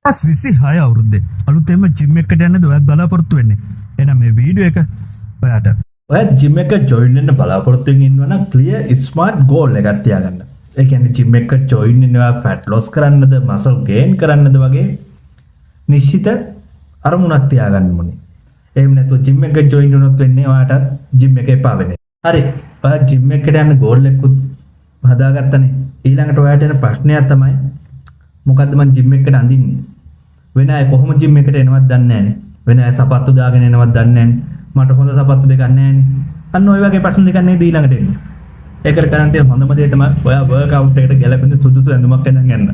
26 අවුරුද්දේ අලුතෙන්ම ජිම් එකකට යන්නද ඔයත් බලාපොරොත්තු වෙන්නේ. එහෙනම් මේ වීඩියෝ එක ඔයාට ඔය ජිම් එක ජොයින් වෙන්න බලාපොරොත්තු වෙන ඉන්නවා නම් ක්ලියර් ස්මාර්ට් ගෝල් එකක් තියාගන්න. ඒ කියන්නේ ජිම් එක ජොයින් වෙනවා ෆැට් ලොස් කරන්නද මසල් ගේන් කරන්නද වගේ නිශ්චිත අරමුණක් තියාගන්න ඕනේ. එහෙම නැත්නම් ජිම් එක ජොයින් වුණොත් වෙන්නේ ඔයාට ජිම් එක එපා වෙන්නේ. හරි. ඔයා ජිම් එකට යන්න ගෝල් එකක් හදාගත්තනේ. ඊළඟට ඔයාට එන ප්‍රශ්නයක් තමයි මොකද්ද මං ජිම් එකට අඳින්නේ? වෙන අය කොහොම ජිම් එකට එනවද දන්නේ නැහනේ. වෙන අය සපත්තු දාගෙන එනවද දන්නේ නැහනේ. මට හොඳ සපත්තු දෙකක් නැහනේ. අන්න ඔය වගේ ප්‍රශ්න දෙකක් නේද ඊළඟට එන්නේ. ඒකට කරන් තියෙන හොඳම දේ තමයි ඔයා වර්ක් අවුට් එකට ගැලපෙන සුදුසු ඇඳුමක් අරන් යන්න.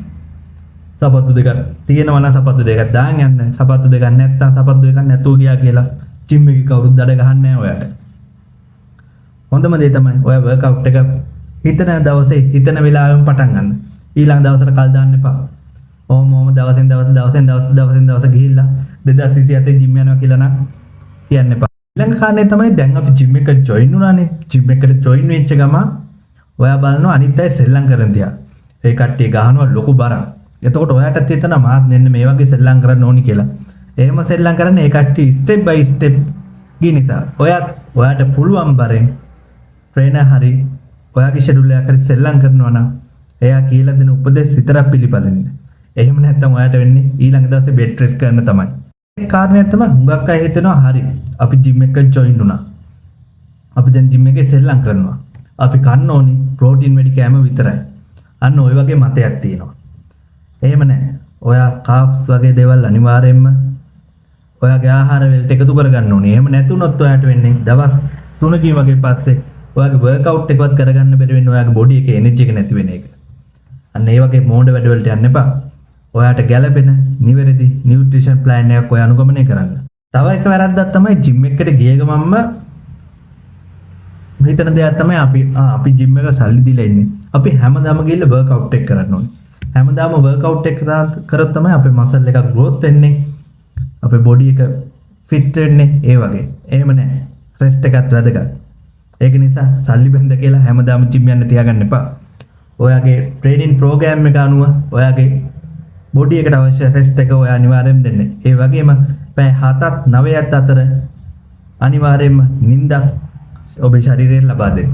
සපත්තු දෙකක් තියෙනවා නම් සපත්තු දෙකක් දාන් යන්න. සපත්තු දෙකක් නැත්නම් සපත්තු දෙකක් නැතුව ගියා කියලා ජිම් එකේ කවුරුත් දඩ ගහන්නේ නැහැ ඔයාට. හොඳම දේ තමයි ඔයා වර්ක් අවුට් එක හිතන දවසේ හිතන වෙලාවෙම පටන් ගන්න. ඊළඟ දවසට කල් දාන්න එපා. ඕම දවසෙන් දවස ගිහිල්ලා 2027 ජිම් යනවා කියලා නම් කියන්න එපා. ඊළඟ කාරණේ තමයි දැන් අපි ජිම් එකට ජොයින් වුණානේ. ජිම් එකට ජොයින් වෙච්ච ගමන් ඔයා බලනවා අනිත් අය සෙල්ලම් කරන දිහා. ඒ කට්ටිය ගහනවා ලොකු බරක්. එතකොට ඔයාටත් හිතනවා මාත් මෙන්න මේ වගේ සෙල්ලම් කරන්න ඕනි කියලා. එහෙම සෙල්ලම් කරන්නේ ඒ කට්ටිය ස්ටෙප් බයි ස්ටෙප් ගිය නිසා. ඔයාට පුළුවන් බරෙන් ට්‍රේනර් හරි ඔයාගේ ෂෙඩියුල් එක හරි සෙල්ලම් කරනවා නම් එයා කියලා දෙන උපදෙස් විතරක් පිළිපදින්න. එහෙම නැත්නම් ඔයාට වෙන්නේ ඊළඟ දවසේ බෙඩ් රෙස්ට් කරන්න තමයි. ඒ කාරණයක් තමයි හුඟක් අය හිතනවා හරි අපි ජිම් එකට ජොයින් වුණා. අපි දැන් ජිම් එකේ සෙල්ලම් කරනවා. අපි කන්න ඕනි ප්‍රෝටීන් වැඩි කෑම විතරයි. අන්න ওই වගේ මතයක් තියෙනවා. එහෙම නැහැ. ඔයා කාබ්ස් වගේ දේවල් අනිවාර්යයෙන්ම ඔයාගේ ආහාර වලට එකතු කරගන්න ඕනේ. එහෙම නැතුනොත් ඔයාට වෙන්නේ දවස් 3කින් වගේ පස්සේ ඔයාගේ වර්ක්අවුට් එකවත් කරගන්න බැරි වෙන්නේ ඔයාගේ බොඩි එකේ එනර්ජි එක නැති වෙන එක. අන්න ඒ වගේ මෝඩ වැඩ වලට යන්න එපා. ඔයාට ගැළපෙන නිවැරදි නියුට්‍රිෂන් ප්ලෑන් එකක් ඔයා අනුගමනය කරන්න. තව එක වැරද්දක් තමයි ජිම් එකකට ගිය ගමන්ම හිතන දෙයක් තමයි අපි ජිම් එක සල්ලි දීලා ඉන්නේ. අපි හැමදාම ගිහලා වර්ක්අවුට් එක කරන්න ඕනේ. හැමදාම වර්ක්අවුට් එක කරොත් තමයි අපේ මසල් එකක් ග්‍රෝත් වෙන්නේ. අපේ බොඩි එක ෆිට වෙන්නේ ඒ වගේ. එහෙම නැහැ. රෙස්ට් එකත් වැදගත්. ඒක නිසා සල්ලි බඳ කියලා හැමදාම ජිම් යන්න තියාගන්න එපා. ඔයාගේ ට්‍රේනින් ප්‍රෝග්‍රෑම් එක අනුව ඔයාගේ බොඩි එකට අවශ්‍ය රෙස්ට් එක ඔයා අනිවාර්යෙන් දෙන්න. ඒ වගේම පැය 7ත් 9ත් අතර අනිවාර්යෙන්ම නිින්දක් ඔබේ ශරීරයට ලබා දෙන්න.